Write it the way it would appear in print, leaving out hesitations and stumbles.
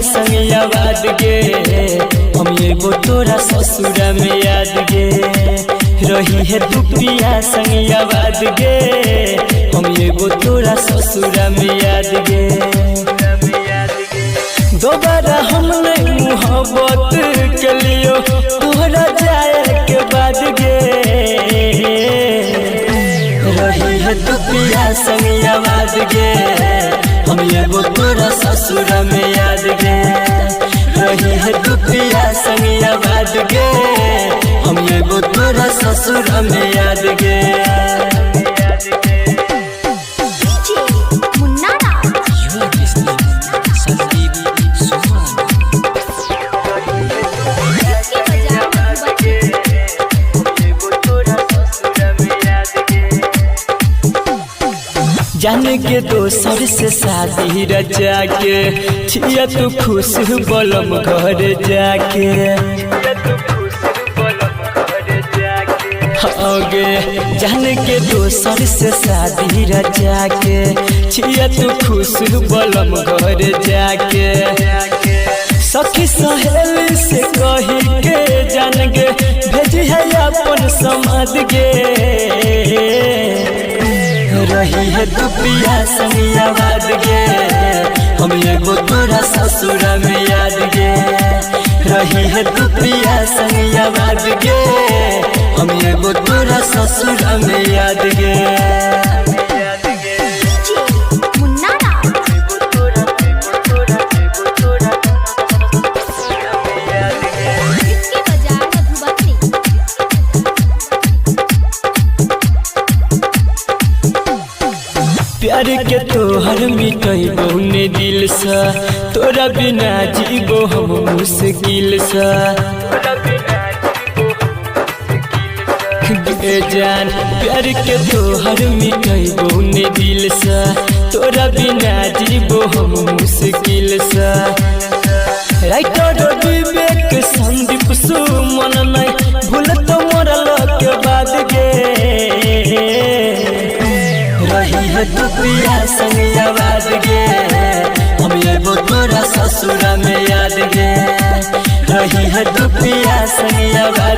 संग याद गे हम एगो तोरा ससुरा में याद गे रही है तू पिया संग याद गे हम एगो तोरा ससुरा में याद गे दोबारा हम नहीं मोहब्बत के लियो तोहरा जाए के बाद गे रही है तू पिया संग याद गे हम एगो तोरा ससुरा में याद गे रही है तू पिया संग याद गे हम एगो तोरा ससुरा में याद गे जाने के दोसर से शादी रचा के छिया तू खुश बलम घर जाके आगे जाने के दोसर से शादी रचा के छिया तू खुश बलम घर जाके सखी सहेली से कही के जान गे भेज है अपन समाद गे रही है तू पिया संग याद गे हम एगो तोरा ससुरा में याद गे रही है तू पिया संग याद गे हम एगो तोरा ससुरा में याद गे प्यार के तोहर मिटई बहुने दिल सा तोरा बिना जीबो हम मुश्किल सा जान प्यार के तोहर मिटई बहुने दिल सा तोरा बिना जीबो हम मुश्किल सा राइटर विवेक संदीप सुमन नहीं भूल तो मरल के बाद गे रही है तू पिया संग याद गे हम एगो तोरा ससुरा में याद गे रही है तू पिया संग याद